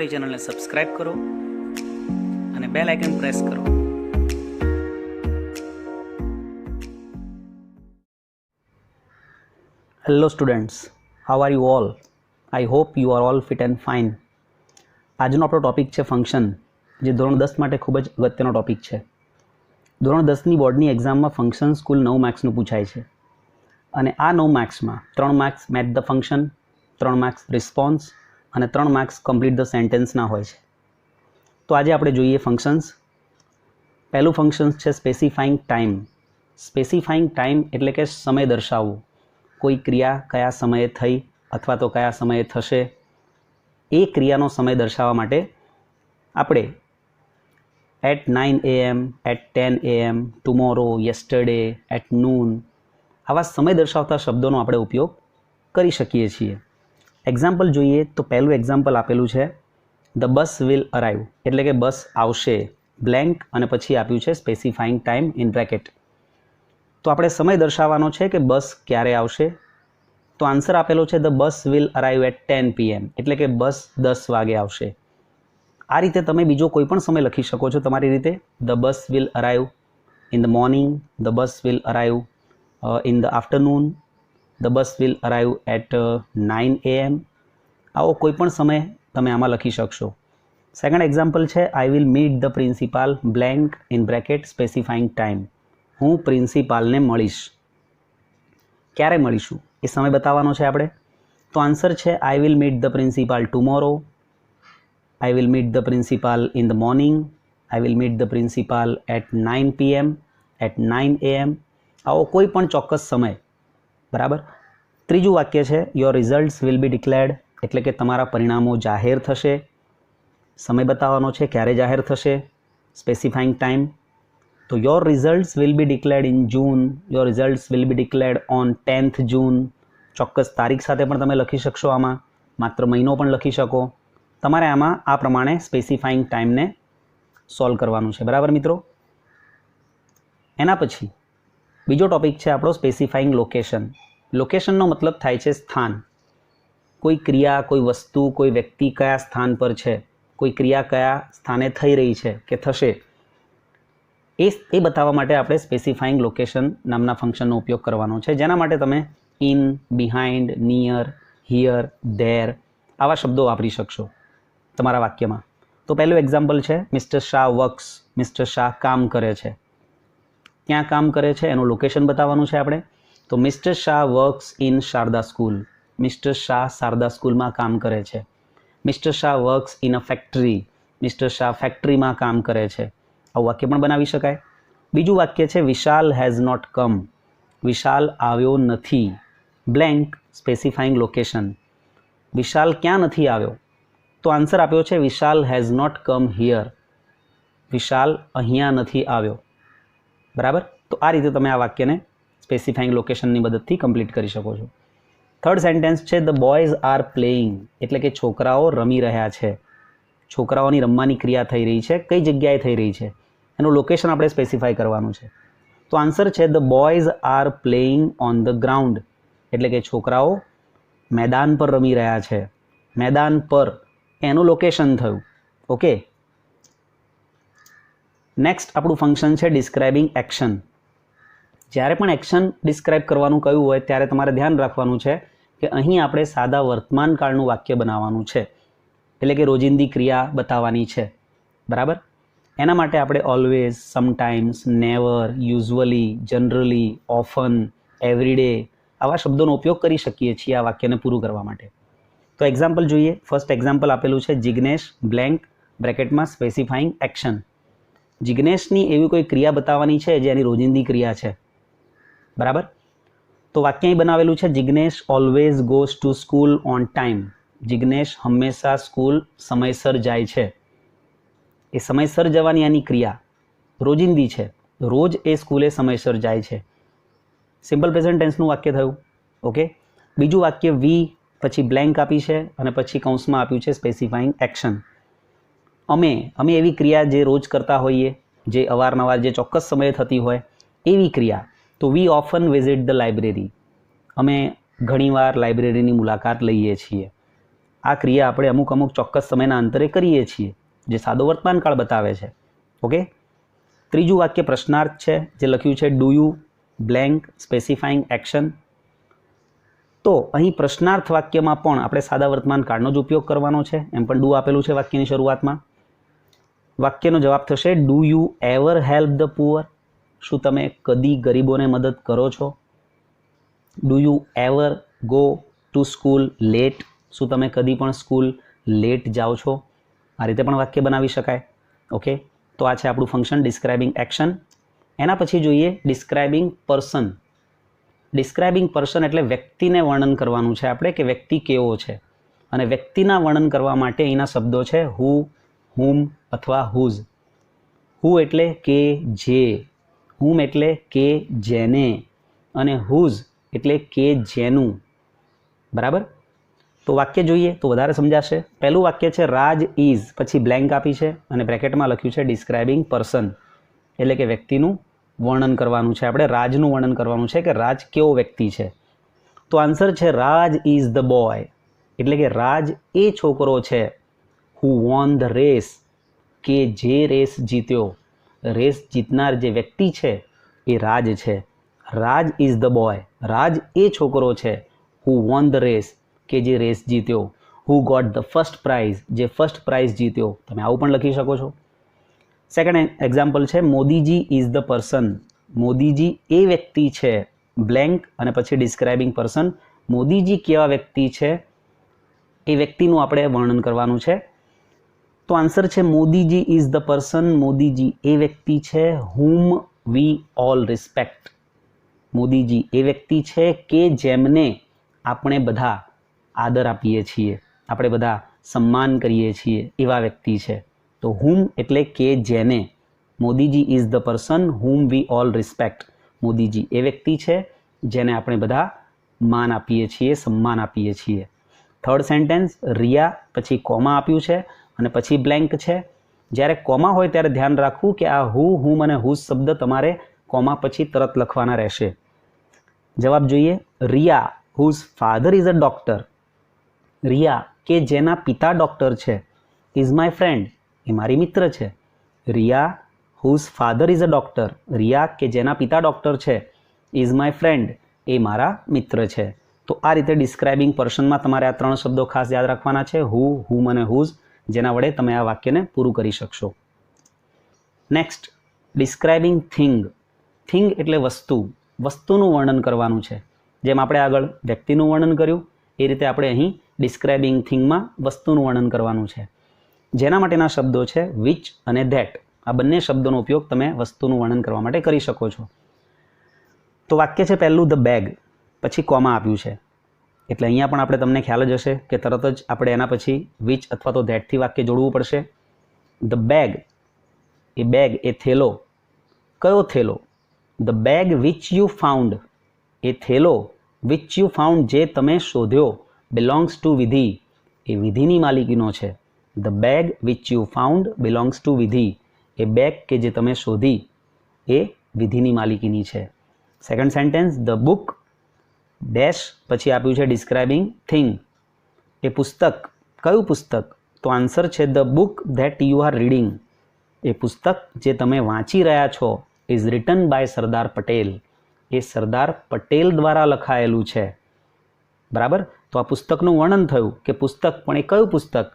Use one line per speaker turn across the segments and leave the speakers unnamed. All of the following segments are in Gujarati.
અમારી ચેનલને સબસ્ક્રાઇબ કરો અને બેલ આઇકન પ્રેસ કરો. Hello students, how are you all? I hope you are all fit and fine. આજનો આપણો ટોપિક છે ફંક્શન, જે ધોરણ 10 માટે ખૂબ જ અગત્યનો ટોપિક છે. ધોરણ 10ની બોર્ડની એક્ઝામમાં ફંક્શન કુલ 9 માર્ક્સનું પૂછાય છે અને આ 9 માર્ક્સમાં 3 marks match the function, 3 marks response અને 3 માર્ક્સ કમ્પ્લીટ ધ સેન્ટેન્સના હોય છે. તો આજે આપણે જોઈએ ફંક્શન્સ. પહેલું ફંક્શન્સ છે સ્પેસિફાઈંગ ટાઈમ. સ્પેસિફાઈંગ ટાઈમ એટલે કે સમય દર્શાવવો. કોઈ ક્રિયા કયા સમયે થઈ અથવા તો કયા સમયે થશે, એ ક્રિયાનો સમય દર્શાવવા માટે આપણે at 9 AM, at 10 AM, tomorrow, yesterday, at noon આવા સમય દર્શાવતા શબ્દોનો આપણે ઉપયોગ કરી શકીએ છીએ. એક્ઝામ્પલ જોઈએ તો પહેલું એક્ઝામ્પલ આપેલું છે ધ બસ વિલ અરાઇવ, એટલે કે બસ આવશે, બ્લેન્ક અને પછી આપ્યું છે સ્પેસિફાઈંગ ટાઈમ ઇન બ્રેકેટ. તો આપણે સમય દર્શાવવાનો છે કે બસ ક્યારે આવશે. તો આન્સર આપેલો છે the bus will arrive at 10 PM, એટલે કે બસ 10 વાગે આવશે. આ રીતે તમે બીજો કોઈ પણ સમય લખી શકો છો તમારી રીતે. The bus will arrive in the morning, the bus will arrive in the afternoon, the bus will arrive at 9 AM. આવો કોઈ પણ સમય તમે આમાં લખી શકશો. સેકન્ડ એક્ઝામ્પલ છે I will meet the principal blank in bracket specifying time. હું પ્રિન્સિપાલને મળીશ. ક્યારે મળીશું એ સમય બતાવવાનો છે આપણે. તો આન્સર છે I will meet the principal tomorrow, I will meet the principal in the morning, I will meet the principal at 9 PM, at 9 AM. આવો કોઈ પણ ચોક્કસ સમય. બરાબર. ત્રીજું વાક્ય છે your results will be declared, એટલે કે તમારા પરિણામો જાહેર થશે. સમય બતાવવાનો છે ક્યારે જાહેર થશે, સ્પેસિફાઈંગ ટાઈમ. તો your results will be declared in June, your results will be declared on 10th જૂન. ચોક્કસ તારીખ સાથે પણ તમે લખી શકશો. આમાં માત્ર મહિનો પણ લખી શકો. તમારે આમાં આ પ્રમાણે સ્પેસિફાઈંગ ટાઈમને સોલ્વ કરવાનું છે. બરાબર મિત્રો. એના પછી બીજો ટોપિક છે આપણો સ્પેસિફાઈંગ લોકેશન. લોકેશનનો મતલબ થાય છે સ્થાન. કોઈ ક્રિયા, કોઈ વસ્તુ, કોઈ વ્યક્તિ કયા સ્થાન પર છે, કોઈ ક્રિયા કયા સ્થાને થઈ રહી છે કે થશે, એ બતાવવા માટે આપણે સ્પેસિફાઈંગ લોકેશન નામના ફંક્શનનો ઉપયોગ કરવાનો છે. જેના માટે તમે in, behind, near, here, there આવા શબ્દો વાપરી શકશો તમારા વાક્યમાં. તો પહેલું એક્ઝામ્પલ છે mister Shah works. Mister Shah કામ કરે છે. ક્યાં કામ કરે છે એનું લોકેશન બતાવવાનું છે આપણે. તો mister Shah works in Sharda school. Mister Shah Sharda સ્કૂલમાં કામ કરે છે. Mister Shah works in a factory. Mister Shah ફેક્ટરીમાં કામ કરે છે. આવું વાક્ય પણ બનાવી શકાય. બીજું વાક્ય છે વિશાલ હેઝ નોટ કમ. વિશાલ આવ્યો નથી. Blank specifying location. વિશાલ ક્યાં નથી આવ્યો? તો આન્સર આપ્યો છે વિશાલ હેઝ નોટ કમ હિયર. વિશાલ અહીંયા નથી આવ્યો. બરાબર. તો આ રીતે તમે આ વાક્યને સ્પેસિફાઈંગ લોકેશનની મદદથી કમ્પ્લીટ કરી શકો છો. થર્ડ સેન્ટેન્સ છે ધ બોયઝ આર પ્લેઇંગ, એટલે કે છોકરાઓ રમી રહ્યા છે. છોકરાઓની રમવાની ક્રિયા થઈ રહી છે. કઈ જગ્યાએ થઈ રહી છે એનું લોકેશન આપણે સ્પેસિફાઈ કરવાનું છે. તો આન્સર છે the boys are playing on the ground, એટલે કે છોકરાઓ મેદાન પર રમી રહ્યા છે. મેદાન પર એનું લોકેશન થયું. ઓકે. નેક્સ્ટ આપણું ફંક્શન છે ડિસ્ક્રાઇબિંગ એક્શન. જ્યારે પણ એક્શન ડિસ્ક્રાઇબ કરવાનું કહ્યું હોય ત્યારે તમારે ધ્યાન રાખવાનું છે કે અહીં આપણે સાદા વર્તમાન કાળનું વાક્ય બનાવવાનું છે, એટલે કે રોજિંદી ક્રિયા બતાવવાની છે. બરાબર. એના માટે આપણે always, sometimes, never, usually, generally, often, every day આવા શબ્દોનો ઉપયોગ કરી શકીએ છીએ આ વાક્યને પૂરું કરવા માટે. તો એક્ઝામ્પલ જોઈએ. ફર્સ્ટ એક્ઝામ્પલ આપેલું છે જિગ્નેશ બ્લેન્ક બ્રેકેટમાં સ્પેસિફાઈંગ એક્શન. જિગ્નેશની એવી કોઈ ક્રિયા બતાવવાની છે જે એની રોજિંદી ક્રિયા છે. બરાબર. તો વાક્ય અહીં બનાવેલું છે Jignesh always goes to school on time. Jignesh હંમેશા સ્કૂલ સમયસર જાય છે. એ સમયસર જવાની આની ક્રિયા રોજિંદી છે. રોજ એ સ્કૂલે સમયસર જાય છે. સિમ્પલ પ્રેઝન્ટ ટેન્સનું વાક્ય થયું. ઓકે. બીજું વાક્ય વી, પછી બ્લેન્ક આપી છે અને પછી કૌંસમાં આપ્યું છે સ્પેસિફાઈંગ એક્શન. અમે એવી ક્રિયા જે રોજ કરતા હોઈએ, જે અવારનવાર જે ચોક્કસ સમયે થતી હોય એવી ક્રિયા. તો વી ઓફન વિઝિટ ધ લાઇબ્રેરી. અમે ઘણીવાર લાઇબ્રેરીની મુલાકાત લઈએ છીએ. આ ક્રિયા આપણે અમુક અમુક ચોક્કસ સમયના અંતરે કરીએ છીએ, જે સાદો વર્તમાનકાળ બતાવે છે. ઓકે. ત્રીજું વાક્ય પ્રશ્નાર્થ છે, જે લખ્યું છે do you blank specifying action. તો અહીં પ્રશ્નાર્થ વાક્યમાં પણ આપણે સાદા વર્તમાન કાળનો જ ઉપયોગ કરવાનો છે. એમ પણ ડુ આપેલું છે વાક્યની શરૂઆતમાં. વાક્યનો જવાબ થશે do you ever help the poor. શું તમે કદી ગરીબોને મદદ કરો છો? Do you ever go to school late. શું તમે કદી પણ સ્કૂલ લેટ જાઓ છો? આ રીતે પણ વાક્ય બનાવી શકાય. ઓકે. તો આ છે આપણું ફંક્શન ડિસ્ક્રાઇબિંગ એક્શન. એના પછી જોઈએ ડિસ્ક્રાઇબિંગ પર્સન. ડિસ્ક્રાઇબિંગ પર્સન એટલે વ્યક્તિને વર્ણન કરવાનું છે આપણે કે વ્યક્તિ કેવો છે. અને વ્યક્તિના વર્ણન કરવા માટે અહીંના શબ્દો છે હુ, હુમ અથવા હુઝ. હુ એટલે કે જે, હુમ એટલે કે જેને, અને હુઝ એટલે કે જેનું. બરાબર. તો વાક્ય જોઈએ તો વધારે સમજાશે. પહેલું વાક્ય છે રાજ ઇઝ, પછી બ્લેન્ક આપી છે અને બ્રેકેટમાં લખ્યું છે ડિસ્ક્રાઇબિંગ પર્સન, એટલે કે વ્યક્તિનું વર્ણન કરવાનું છે. આપણે રાજનું વર્ણન કરવાનું છે કે રાજ કેવો વ્યક્તિ છે. તો આન્સર છે રાજ ઇઝ ધ બોય, એટલે કે રાજ એ છોકરો છે હુ વોન ધ રેસ, કે જે રેસ જીત્યો. રેસ જીતનાર જે વ્યક્તિ છે એ રાજ છે. રાજ ઇઝ ધ બોય, રાજ એ છોકરો છે હુ વોન ધ રેસ, કે જે રેસ જીત્યો. Who got the first prize, જે ફર્સ્ટ પ્રાઇઝ જીત્યો. તમે આવું પણ લખી શકો છો. સેકન્ડ એક્ઝામ્પલ છે Modiji is the person. Modiji એ વ્યક્તિ છે બ્લેન્ક અને પછી ડિસ્ક્રાઇબિંગ પર્સન. મોદીજી કેવા વ્યક્તિ છે એ વ્યક્તિનું આપણે વર્ણન કરવાનું છે. તો આન્સર છે Modiji is the person. Modiji એ વ્યક્તિ છે whom we all respect. Modiji એ વ્યક્તિ છે કે જેમને આપણે બધા આદર આપીએ છીએ, આપણે બધા સન્માન કરીએ છીએ, એવા વ્યક્તિ છે. તો હુમ એટલે કે જેને. Modiji is the person whom we all respect. Modiji એ વ્યક્તિ છે જેને આપણે બધા માન આપીએ છીએ, સન્માન આપીએ છીએ. થર્ડ સેન્ટેન્સ રિયા, પછી કોમા આપ્યું છે અને પછી બ્લેન્ક છે. જ્યારે કોમા હોય ત્યારે ધ્યાન રાખવું કે આ હુ, હુમ અને હુઝ શબ્દ તમારે કોમા પછી તરત લખવાના રહેશે. જવાબ જોઈએ. Riya whose father is a doctor. Riya કે જેના પિતા ડોક્ટર છે, ઇઝ માય ફ્રેન્ડ, એ મારી મિત્ર છે. Riya whose father is a doctor. Riya કે જેના પિતા ડોક્ટર છે, ઇઝ માય ફ્રેન્ડ, એ મારા મિત્ર છે. તો આ રીતે ડિસ્ક્રાઇબિંગ પર્સનમાં તમારે આ ત્રણ શબ્દો ખાસ યાદ રાખવાના છે, હુ, હુમ અને હુઝ, જેના વડે તમે આ વાક્યને પૂરું કરી શકશો. Next describing thing. થિંગ એટલે વસ્તુ. વસ્તુનું વર્ણન કરવાનું છે. જેમ આપણે આગળ વ્યક્તિનું વર્ણન કર્યું એ રીતે આપણે અહીં ડિસ્ક્રાઇબિંગ થિંગમાં વસ્તુનું વર્ણન કરવાનું છે. જેના માટેના શબ્દો છે વિચ અને ધેટ. આ બંને શબ્દોનો ઉપયોગ તમે વસ્તુનું વર્ણન કરવા માટે કરી શકો છો. તો વાક્ય છે પહેલું ધ બેગ, પછી કોમા આપ્યું છે. એટલે અહીંયા પણ આપણે તમને ખ્યાલ જ હશે કે તરત જ આપણે એના પછી વિચ અથવા તો ધેટથી વાક્ય જોડવું પડશે. ધ બેગ, એ બેગ એ થેલો. કયો થેલો? The bag which you found. એ થેલો વિચ યુ ફાઉન્ડ, જે તમે શોધ્યો, બિલોંગ્સ ટુ વિધિ, એ વિધિની માલિકીનો છે. The bag which you found belongs to વિધિ. એ બેગ કે જે તમે શોધી એ વિધિની માલિકીની છે. Second sentence the book dash, પછી આપ્યું છે ડિસ્ક્રાઇબિંગ થિંગ. એ પુસ્તક, કયું પુસ્તક? તો આન્સર છે the book that you are reading. એ પુસ્તક જે તમે વાંચી રહ્યા છો is written by Sardar Patel. એ સરદાર પટેલ દ્વારા લખાયેલું છે. બરાબર. તો આ પુસ્તકનું વર્ણન થયું કે પુસ્તક, પણ એ કયું પુસ્તક?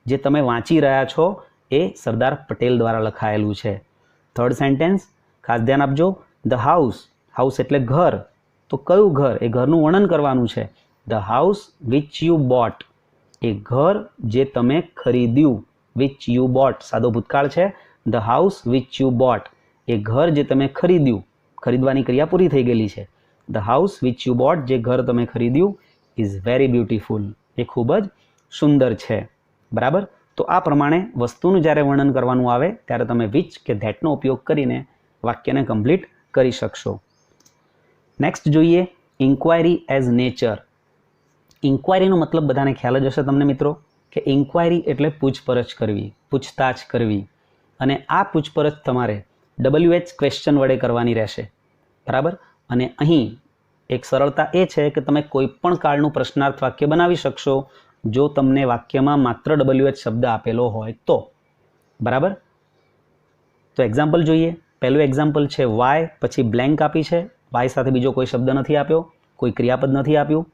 જે તમે વાંચી રહ્યા છો એ સરદાર પટેલ દ્વારા લખાયેલું છે. થર્ડ સેન્ટેન્સ ખાસ ધ્યાન આપજો. The house. હાઉસ એટલે ઘર. તો કયું ઘર? એ ઘરનું વર્ણન કરવાનું છે. The house which you bought. એ ઘર જે તમે ખરીદ્યું. વિચ યુ બોટ સાદો ભૂતકાળ છે. The house which you bought. એ ઘર જે તમે ખરીદ્યું. ખરીદવાની ક્રિયા પૂરી થઈ ગયેલી છે. The house which you boat, જે ઘર તમે ખરીદ્યું, ઇઝ વેરી બ્યુટીફુલ. એ ખૂબ જ સુંદર છે. બરાબર. તો આ પ્રમાણે વસ્તુનું જ્યારે વર્ણન કરવાનું આવે ત્યારે તમે વિચ કે ધેટનો ઉપયોગ કરીને વાક્યને કમ્પ્લીટ કરી શકશો. નેક્સ્ટ જોઈએ ઇન્ક્વાયરી એઝ નેચર. ઇન્ક્વાયરીનો મતલબ બધાને ખ્યાલ જ હશે તમને મિત્રો, કે ઇન્ક્વાયરી એટલે પૂછપરછ કરવી, પૂછતાછ કરવી. અને આ પૂછપરછ તમારે WH ક્વેશ્ચન વડે કરવાની રહેશે. બરાબર. અને અહીં એક સરળતા એ છે કે તમે કોઈ પણ કાળનું પ્રશ્નાર્થ વાક્ય બનાવી શકશો જો તમને વાક્યમાં માત્ર WH શબ્દ આપેલો હોય તો. બરાબર? તો એક્ઝામ્પલ જોઈએ. પહેલું એક્ઝામ્પલ છે વાય, પછી બ્લેન્ક આપી છે. વાય સાથે બીજો કોઈ શબ્દ નથી આપ્યો, કોઈ ક્રિયાપદ નથી આપ્યું.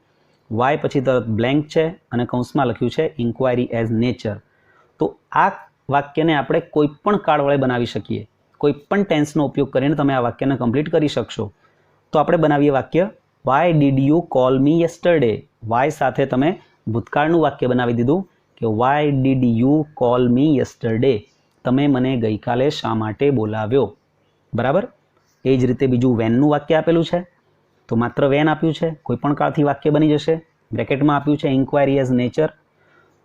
વાય પછી તરત બ્લેન્ક છે અને કૌંસમાં લખ્યું છે ઇન્ક્વાયરી એઝ નેચર. તો આ વાક્યને આપણે કોઈ પણ કાળ વડે બનાવી શકીએ. કોઈ પણ ટેન્સનો ઉપયોગ કરીને તમે આ વાક્યને કમ્પ્લીટ કરી શકશો. તો આપણે બનાવીએ વાક્ય why did you call me yesterday. Why સાથે તમે ભૂતકાળનું વાક્ય બનાવી દીધું કે why did you call me yesterday. તમે મને ગઈકાલે શા માટે બોલાવ્યો. બરાબર? એ જ રીતે બીજું વેનનું વાક્ય આપેલું છે, તો માત્ર વેન આપ્યું છે, કોઈ પણ કાળથી વાક્ય બની જશે. બ્રેકેટમાં આપ્યું છે ઇન્ક્વાયરી એઝ નેચર.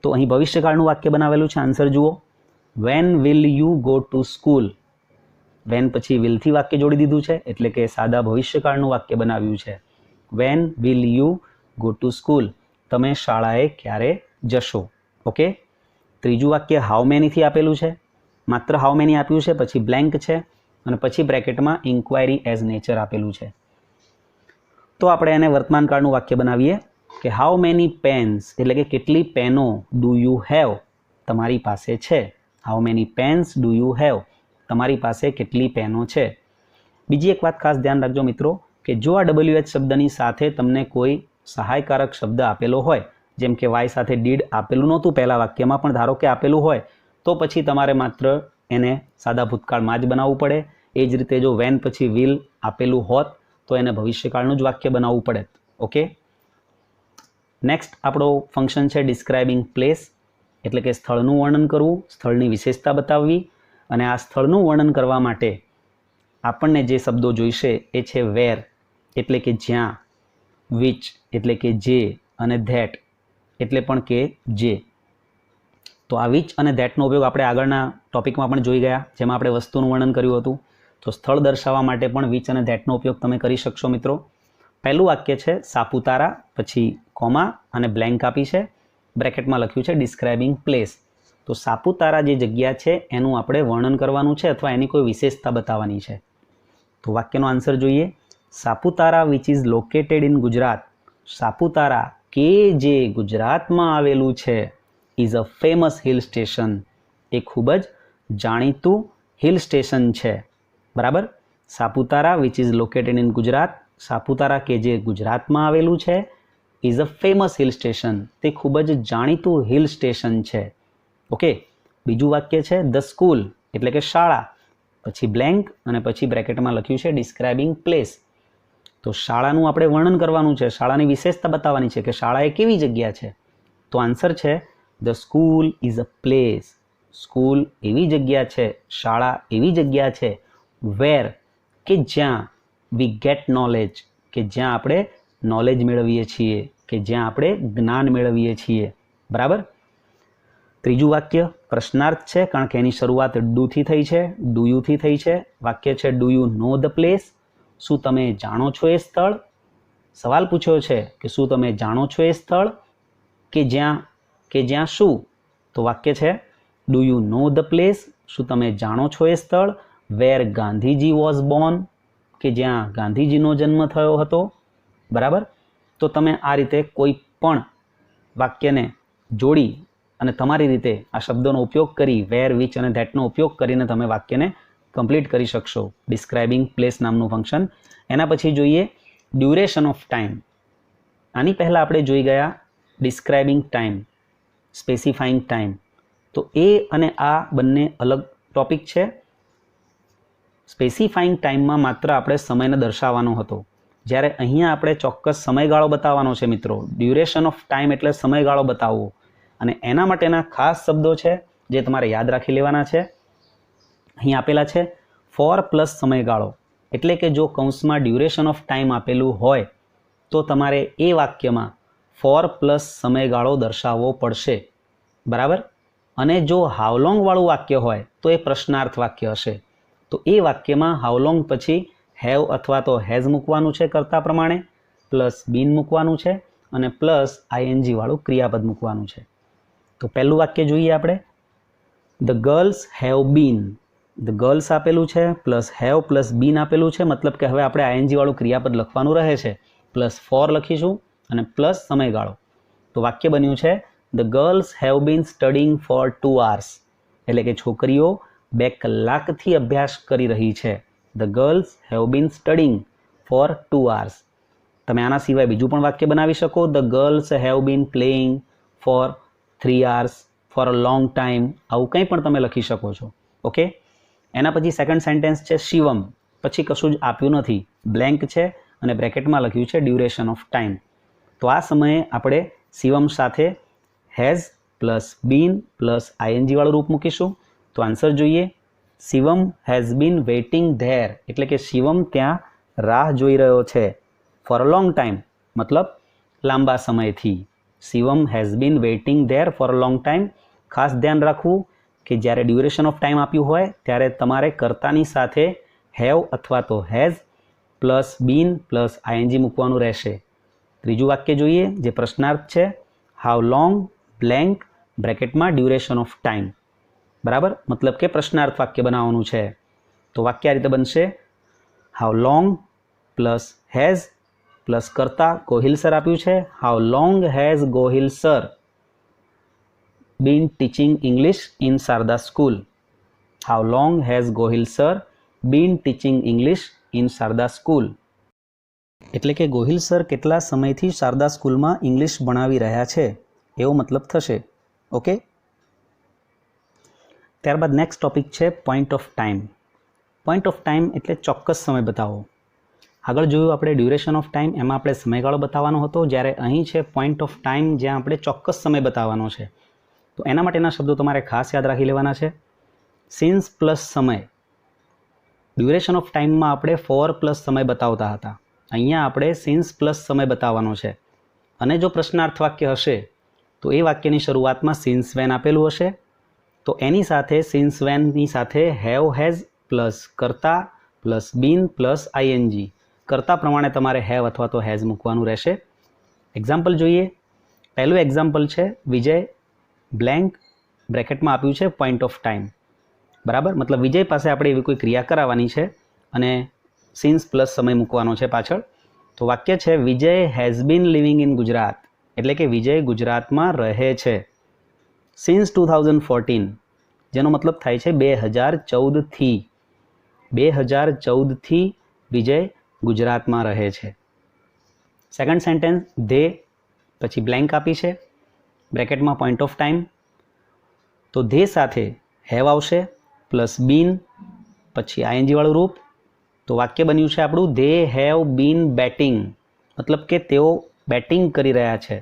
તો અહીં ભવિષ્યકાળનું વાક્ય બનાવેલું છે. આન્સર જુઓ. When will you go to school. When પછી વિલથી વાક્ય જોડી દીધું છે, એટલે કે સાદા ભવિષ્યકાળનું વાક્ય બનાવ્યું છે. Van will you go to school. તમે શાળાએ ક્યારે જશો. ઓકે. ત્રીજું વાક્ય હાઉ મેનીથી આપેલું છે. માત્ર હાઉ મેની આપ્યું છે, પછી બ્લેન્ક છે અને પછી બ્રેકેટમાં ઇન્ક્વાયરી એઝ નેચર આપેલું છે. તો આપણે એને વર્તમાનકાળનું વાક્ય બનાવીએ કે હાઉ મેની પેન્સ, એટલે કે કેટલી પેનો ડુ યુ હેવ, તમારી પાસે છે. How many pens do you have, તમારી પાસે કેટલી પેનો છે. બીજી એક વાત ખાસ ધ્યાન રાખજો મિત્રો, કે જો આ WH શબ્દની સાથે તમને કોઈ સહાયકારક શબ્દ આપેલો હોય, જેમ કે વાય સાથે ડીડ આપેલું નહોતું પહેલા વાક્યમાં, પણ ધારો કે આપેલું હોય, તો પછી તમારે માત્ર એને સાદા ભૂતકાળમાં જ બનાવવું પડે. એ જ રીતે જો વેન પછી વિલ આપેલું હોત તો એને ભવિષ્યકાળનું જ વાક્ય બનાવવું પડે. ઓકે. નેક્સ્ટ આપણો ફંક્શન છે ડિસ્ક્રાઇબિંગ પ્લેસ, એટલે કે સ્થળનું વર્ણન કરવું, સ્થળની વિશેષતા બતાવવી. અને આ સ્થળનું વર્ણન કરવા માટે આપણને જે શબ્દો જોઈશે એ છે વેર, એટલે કે જ્યાં, વિચ એટલે કે જે, અને ધેટ એટલે પણ કે જે. તો આ વિચ અને ધેટનો ઉપયોગ આપણે આગળના ટોપિકમાં પણ જોઈ ગયા, જેમાં આપણે વસ્તુનું વર્ણન કર્યું હતું. તો સ્થળ દર્શાવવા માટે પણ વિચ અને ધેટનો ઉપયોગ તમે કરી શકશો મિત્રો. પહેલું વાક્ય છે સાપુતારા, પછી કોમા અને બ્લેન્ક આપી છે, બ્રેકેટમાં લખ્યું છે ડિસ્ક્રાઇબિંગ પ્લેસ. તો સાપુતારા જે જગ્યા છે એનું આપણે વર્ણન કરવાનું છે અથવા એની કોઈ વિશેષતા બતાવવાની છે. તો વાક્યનો આન્સર જોઈએ. Saputara which is located in Gujarat. Saputara કે જે ગુજરાતમાં આવેલું છે is a famous hill station. એ ખૂબ જ જાણીતું હિલ સ્ટેશન છે. બરાબર? Saputara which is located in Gujarat. Saputara કે જે ગુજરાતમાં આવેલું છે is a famous hill station. તે ખૂબ જ જાણીતું હિલ સ્ટેશન છે. ઓકે. બીજું વાક્ય છે ધ સ્કૂલ, એટલે કે શાળા, પછી બ્લેન્ક અને પછી બ્રેકેટમાં લખ્યું છે ડિસ્ક્રાઇબિંગ પ્લેસ. તો શાળાનું આપણે વર્ણન કરવાનું છે, શાળાની વિશેષતા બતાવવાની છે કે શાળા એ કેવી જગ્યા છે. તો આન્સર છે the school is a place. School એવી જગ્યા છે, શાળા એવી જગ્યા છે, વેર કે જ્યાં વી ગેટ નોલેજ, કે જ્યાં આપણે નોલેજ મેળવીએ છીએ, કે જ્યાં આપણે જ્ઞાન મેળવીએ છીએ. બરાબર? ત્રીજું વાક્ય પ્રશ્નાર્થ છે, કારણ કે એની શરૂઆત ડુથી થઈ છે, ડુ યુથી થઈ છે. વાક્ય છે do you know the place. શું તમે જાણો છો એ સ્થળ. સવાલ પૂછ્યો છે કે શું તમે જાણો છો એ સ્થળ, કે જ્યાં શું. તો વાક્ય છે do you know the place. શું તમે જાણો છો એ સ્થળ વેર ગાંધીજી વોઝ બોર્ન, કે જ્યાં ગાંધીજીનો જન્મ થયો હતો. બરાબર? તો તમે આ રીતે કોઈ પણ વાક્યને જોડી અને તમારી રીતે આ શબ્દોનો ઉપયોગ કરી, વેર, વિચ અને ધેટનો ઉપયોગ કરીને તમે વાક્યને કમ્પ્લીટ કરી શકશો. ડિસ્ક્રાઇબિંગ પ્લેસ નામનું ફંક્શન. એના પછી જોઈએ ડ્યુરેશન ઓફ ટાઈમ. આની પહેલાં આપણે જોઈ ગયા ડિસ્ક્રાઇબિંગ ટાઈમ, સ્પેસિફાઈંગ ટાઈમ. તો એ અને આ બંને અલગ ટોપિક છે. સ્પેસિફાઈંગ ટાઈમમાં માત્ર આપણે સમયને દર્શાવવાનો હતો, જ્યારે અહીંયા આપણે ચોક્કસ સમયગાળો બતાવવાનો છે મિત્રો. ડ્યુરેશન ઓફ ટાઈમ એટલે સમયગાળો બતાવવો, અને એના માટેના ખાસ શબ્દો છે જે તમારે યાદ રાખી લેવાના છે. અહીં આપેલા છે ફોર પ્લસ સમયગાળો, એટલે કે જો કૌંસમાં ડ્યુરેશન ઓફ ટાઈમ આપેલું હોય તો તમારે એ વાક્યમાં ફોર પ્લસ સમયગાળો દર્શાવવો પડશે. બરાબર? અને જો હાઉલોંગ વાળું વાક્ય હોય તો એ પ્રશ્નાર્થ વાક્ય હશે. તો એ વાક્યમાં હાઉલોંગ પછી હેવ અથવા તો હેઝ મૂકવાનું છે કર્તા પ્રમાણે, પ્લસ બીન મૂકવાનું છે અને પ્લસ આઈએનજી વાળું ક્રિયાપદ મૂકવાનું છે. તો પહેલું વાક્ય જોઈએ આપણે. The girls have bin. The girls આપેલું છે, પ્લસ હેવ પ્લસ બીન આપેલું છે, મતલબ કે હવે આપણે આઈએનજી વાળું ક્રિયાપદ લખવાનું રહે છે. પ્લસ ફોર લખીશું અને પ્લસ સમયગાળો. તો વાક્ય બન્યું છે the girls have been studying for 2 hours. એટલે કે છોકરીઓ 2 કલાકથી અભ્યાસ કરી રહી છે. The girls have been studying for 2 hours. તમે આના સિવાય બીજું પણ વાક્ય બનાવી શકો. The girls have bin playing four 3 hours, four a long time. આવું કંઈ પણ તમે લખી શકો છો. ઓકે. એના પછી સેકન્ડ સેન્ટેન્સ છે શિવમ. પછી કશું જ આપ્યું નથી, બ્લેન્ક છે અને બ્રેકેટમાં લખ્યું છે ડ્યુરેશન ઓફ ટાઈમ. તો આ સમયે આપણે શિવમ સાથે has plus been plus ING વાળું રૂપ મૂકીશું. તો આન્સર જોઈએ. Shivam has been waiting there, એટલે કે શિવમ ત્યાં રાહ જોઈ રહ્યો છે. ફોર અ લોંગ ટાઈમ મતલબ લાંબા સમયથી. Shivam has been waiting there for a long time. ખાસ ધ્યાન રાખવું કે જ્યારે ડ્યુરેશન ઓફ ટાઈમ આપ્યું હોય ત્યારે તમારે કર્તાની સાથે હેવ અથવા તો has plus been plus ING મૂકવાનું રહેશે. ત્રીજું વાક્ય જોઈએ જે પ્રશ્નાર્થ છે. હાઉ લોંગ બ્લેન્ક બ્રેકેટમાં ડ્યુરેશન ઓફ ટાઈમ. બરાબર, મતલબ કે પ્રશ્નાર્થ વાક્ય બનાવવાનું છે. તો વાક્ય આ રીતે બનશે. How long plus has plus કર્તા ગોહિલ સર આપ્યું છે. How long has Gohil sir been teaching English in Sharda school. How long has Gohil sir been teaching English in Sharda school. એટલે કે ગોહિલ સર કેટલા સમયથી શારદા સ્કૂલમાં ઇંગ્લિશ ભણાવી રહ્યા છે એવો મતલબ થશે. ઓકે. ત્યારબાદ નેક્સ્ટ ટોપિક છે point of time. Point of time એટલે ચોક્કસ સમય બતાવો. આગળ જોયું આપણે ડ્યુરેશન ઓફ ટાઈમ, એમાં આપણે સમયગાળો બતાવવાનો હતો, જ્યારે અહીં છે પોઈન્ટ ઓફ ટાઈમ જ્યાં આપણે ચોક્કસ સમય બતાવવાનો છે. તો એના માટેના શબ્દો તમારે ખાસ યાદ રાખી લેવાના છે. સિન્સ પ્લસ સમય. ડ્યુરેશન ઓફ ટાઈમમાં આપણે ફોર પ્લસ સમય બતાવતા હતા. અહીંયા આપણે સિન્સ પ્લસ સમય બતાવવાનો છે. અને જો પ્રશ્નાર્થ વાક્ય હશે તો એ વાક્યની શરૂઆતમાં સિન્સ વેન આપેલું હશે. તો એની સાથે સિન્સ વેનની સાથે હેવ હેઝ પ્લસ કર્તા પ્લસ બીન પ્લસ આઈએનજી. કર્તા પ્રમાણે તમારે હેવ અથવા તો હેઝ મૂકવાનું રહેશે. એક્ઝામ્પલ જોઈએ. પહેલું એક્ઝામ્પલ છે વિજય બ્લેન્ક બ્રેકેટમાં આપ્યું છે પોઈન્ટ ઓફ ટાઈમ. બરાબર, મતલબ વિજય પાસે આપણે એવી કોઈ ક્રિયા કરાવવાની છે અને સિન્સ પ્લસ સમય મૂકવાનો છે પાછળ. તો વાક્ય છે Vijay has been living in Gujarat, એટલે કે વિજય ગુજરાતમાં રહે છે. સિન્સ 2014, જેનો મતલબ થાય છે 2014થી. 2014થી વિજય ગુજરાતમાં રહે છે. સેકન્ડ સેન્ટેન્સ ધે પછી બ્લેન્ક આપી છે બ્રેકેટમાં પોઈન્ટ ઓફ ટાઈમ. તો ધે સાથે હેવ આવશે પ્લસ બીન પછી આઈએનજી વાળું રૂપ. તો વાક્ય બન્યું છે આપણું ધે હેવ બીન બેટિંગ, મતલબ કે તેઓ બેટિંગ કરી રહ્યા છે.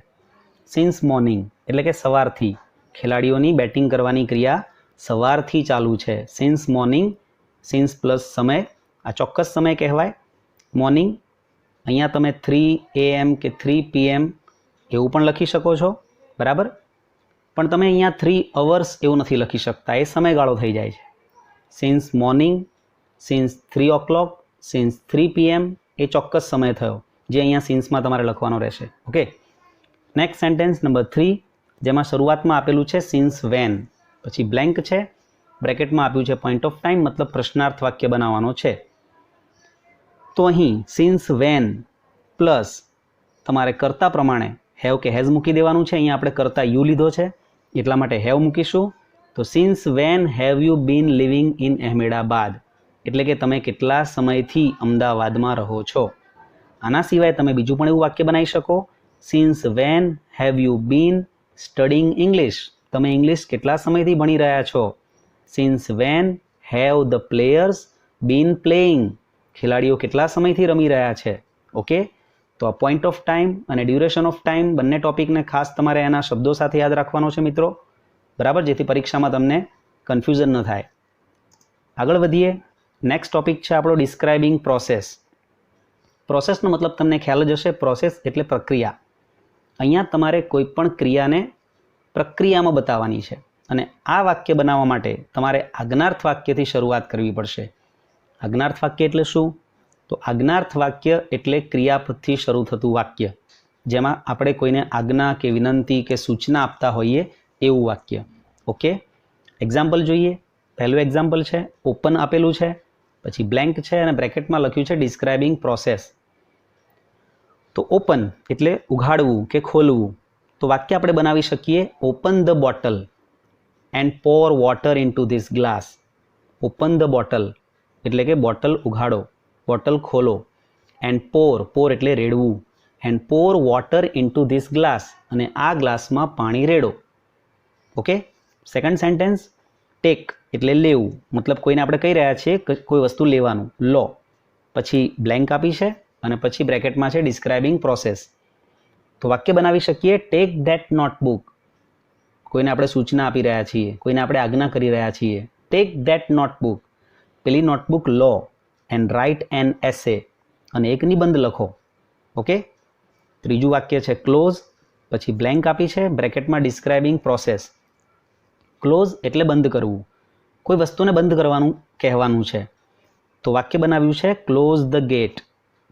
સિન્સ મોર્નિંગ એટલે કે સવારથી. ખેલાડીઓની બેટિંગ કરવાની ક્રિયા સવારથી ચાલુ છે. સિન્સ મોર્નિંગ, સિન્સ પ્લસ સમય, આ ચોક્કસ સમય કહેવાય મોર્નિંગ. અહીંયા તમે 3 AM કે 3 PM એવું પણ લખી શકો છો. બરાબર, પણ તમે અહીંયા 3 hours એવું નથી લખી શકતા, એ સમયગાળો થઈ જાય છે. Since morning, since 3 o'clock, since 3 PM એ ચોક્કસ સમય થયો જે અહીંયા સિન્સમાં તમારે લખવાનો રહેશે. ઓકે. નેક્સ્ટ સેન્ટેન્સ નંબર 3, જેમાં શરૂઆતમાં આપેલું છે સિન્સ વેન, પછી બ્લેન્ક છે, બ્રેકેટમાં આપ્યું છે પોઈન્ટ ઓફ ટાઈમ, મતલબ પ્રશ્નાર્થ વાક્ય બનાવવાનો છે. તો અહીં સિન્સ વેન પ્લસ તમારે કરતા પ્રમાણે હેવ કે હેઝ મૂકી દેવાનું છે. અહીંયા આપણે કરતા યુ લીધો છે એટલા માટે હેવ મૂકીશું. તો since when have you been living in Ahmedabad, એટલે કે તમે કેટલા સમયથી અમદાવાદમાં રહો છો. આના સિવાય તમે બીજું પણ એવું વાક્ય બનાવી શકો. Since when have you been studying English, તમે ઇંગ્લિશ કેટલા સમયથી ભણી રહ્યા છો. Since when have the players been playing, ખેલાડીઓ કેટલા સમયથી રમી રહ્યા છે. ઓકે. તો આ પોઈન્ટ ઓફ ટાઈમ અને ડ્યુરેશન ઓફ ટાઈમ બંને ટોપિકને ખાસ તમારે એના શબ્દો સાથે યાદ રાખવાનો છે મિત્રો. બરાબર, જેથી પરીક્ષામાં તમને કન્ફ્યુઝન ન થાય. આગળ વધીએ. નેક્સ્ટ ટોપિક છે આપણો ડિસ્ક્રાઇબિંગ પ્રોસેસ. પ્રોસેસનો મતલબ તમને ખ્યાલ જ હશે. પ્રોસેસ એટલે પ્રક્રિયા. અહીંયા તમારે કોઈ પણ ક્રિયાને પ્રક્રિયામાં બતાવવાની છે અને આ વાક્ય બનાવવા માટે તમારે આજ્ઞાર્થ વાક્યથી શરૂઆત કરવી પડશે. આજ્ઞાર્થ વાક્ય એટલે શું? તો આજ્ઞાર્થ વાક્ય એટલે ક્રિયાપદથી શરૂ થતું વાક્ય, જેમાં આપણે કોઈને આજ્ઞા કે વિનંતી કે સૂચના આપતા હોઈએ એવું વાક્ય. ઓકે. એક્ઝામ્પલ જોઈએ. પહેલું એક્ઝામ્પલ છે ઓપન આપેલું છે, પછી બ્લેન્ક છે અને બ્રેકેટમાં લખ્યું છે ડિસ્ક્રાઇબિંગ પ્રોસેસ. તો ઓપન એટલે ઉઘાડવું કે ખોલવું. તો વાક્ય આપણે બનાવી શકીએ open the bottle and Por water into this glass. Open the bottle એટલે કે બોટલ ઉઘાડો, બોટલ ખોલો. એન્ડ પોર એટલે રેડવું. And Por water into this glass, અને આ ગ્લાસમાં પાણી રેડો. ઓકે. સેકન્ડ સેન્ટેન્સ, ટેક એટલે લેવું, મતલબ કોઈને આપણે કહી રહ્યા છીએ કે કોઈ વસ્તુ લેવાનું, લો. પછી બ્લેન્ક આપી છે અને પછી બ્રેકેટમાં છે ડિસ્ક્રાઇબિંગ પ્રોસેસ. તો વાક્ય બનાવી શકીએ ટેક ધેટ નોટબુક. કોઈને આપણે સૂચના આપી રહ્યા છીએ, કોઈને આપણે આજ્ઞા કરી રહ્યા છીએ. ટેક ધેટ નોટબુક, પેલી નોટબુક લો. એન્ડ રાઇટ એન એસે, અને એક નિબંધ લખો. ઓકે. ત્રીજું વાક્ય છે ક્લોઝ, પછી બ્લેન્ક આપી છે, બ્રેકેટમાં ડિસ્ક્રાઇબિંગ પ્રોસેસ. ક્લોઝ એટલે બંધ કરવું, કોઈ વસ્તુને બંધ કરવાનું કહેવાનું છે. તો વાક્ય બનાવ્યું છે ક્લોઝ ધ ગેટ,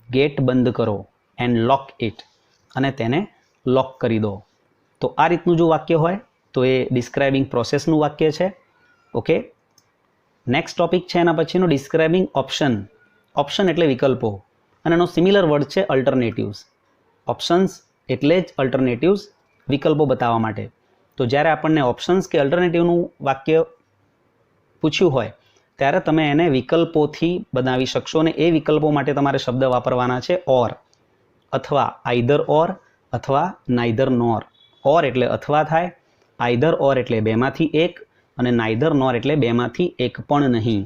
ગેટ બંધ કરો. એન્ડ લોક ઇટ, અને તેને લોક કરી દો. તો આ રીતનું જો વાક્ય હોય તો એ ડિસ્ક્રાઇબિંગ પ્રોસેસનું વાક્ય છે. ઓકે. નેક્સ્ટ ટોપિક છે એના પછીનો ડિસ્ક્રાઇબિંગ ઓપ્શન. ઓપ્શન એટલે વિકલ્પો, અને એનો સિમિલર વર્ડ છે અલ્ટરનેટિવ્સ. ઓપ્શન્સ એટલે જ અલ્ટરનેટિવ્સ, વિકલ્પો બતાવવા માટે. તો જ્યારે આપણને ઓપ્શન્સ કે અલ્ટરનેટિવનું વાક્ય પૂછ્યું હોય ત્યારે તમે એને વિકલ્પોથી બનાવી શકશો, અને એ વિકલ્પો માટે તમારે શબ્દ વાપરવાના છે ઓર, અથવા આઈધર ઓર, અથવા નાઈધર નોર. ઓર એટલે અથવા થાય, આઈધર ઓર એટલે બેમાંથી એક, અને નાઈધર નોર એટલે બેમાંથી એક પણ નહીં.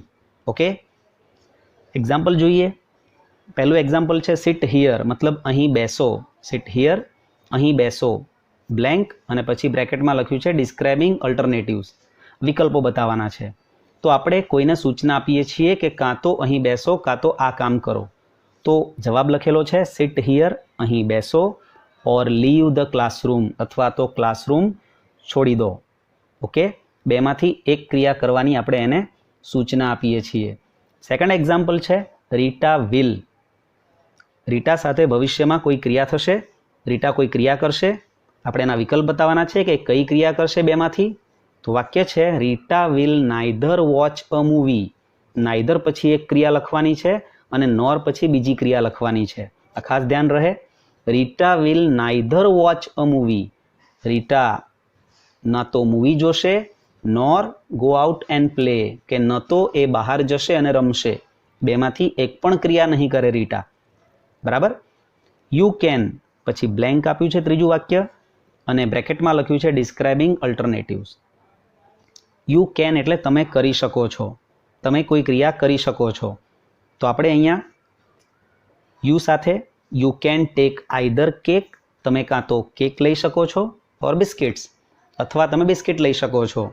ઓકે. એક્ઝામ્પલ જોઈએ. પહેલું એક્ઝામ્પલ છે સિટ હિયર, મતલબ અહીં બેસો. સિટ હિયર, અહીં બેસો. બ્લેન્ક, અને પછી બ્રેકેટમાં લખ્યું છે ડિસ્ક્રાઇબિંગ અલ્ટરનેટિવ્સ, વિકલ્પો બતાવવાના છે. તો આપણે કોઈને સૂચના આપીએ છીએ કે કાં તો અહીં બેસો કાં તો આ કામ કરો. તો જવાબ લખેલો છે સિટ હિયર, અહીં બેસો, ઓર લીવ ધ ક્લાસરૂમ, અથવા તો ક્લાસરૂમ છોડી દો. ઓકે. બેમાંથી એક ક્રિયા કરવાની આપણે એને સૂચના આપીએ છીએ. સેકન્ડ એક્ઝામ્પલ છે રીટા વિલ. રીટા સાથે ભવિષ્યમાં કોઈ ક્રિયા થશે, રીટા કોઈ ક્રિયા કરશે. આપણે એના વિકલ્પ બતાવવાના છે કે કઈ ક્રિયા કરશે બેમાંથી. તો વાક્ય છે Rita will neither watch a movie. Neither પછી એક ક્રિયા લખવાની છે, અને નોર પછી બીજી ક્રિયા લખવાની છે. આ ખાસ ધ્યાન રહે. Rita will neither watch a movie. Rita ન તો મૂવી જોશે, નોર ગો આઉટ એન્ડ પ્લે, કે ન તો એ બહાર જશે અને રમશે. બેમાંથી એક પણ ક્રિયા નહીં કરે રીટા. બરાબર. યુ કેન, પછી બ્લેન્ક આપ્યું છે ત્રીજું વાક્ય, અને બ્રેકેટમાં લખ્યું છે ડિસ્ક્રાઇબિંગ અલ્ટરનેટિવ્સ. યુ કેન એટલે તમે કરી શકો છો, તમે કોઈ ક્રિયા કરી શકો છો. તો આપણે અહીંયા યુ સાથે you can take either cake, તમે કાં તો કેક લઈ શકો છો, ઓર બિસ્કિટ્સ, અથવા તમે બિસ્કિટ લઈ શકો છો.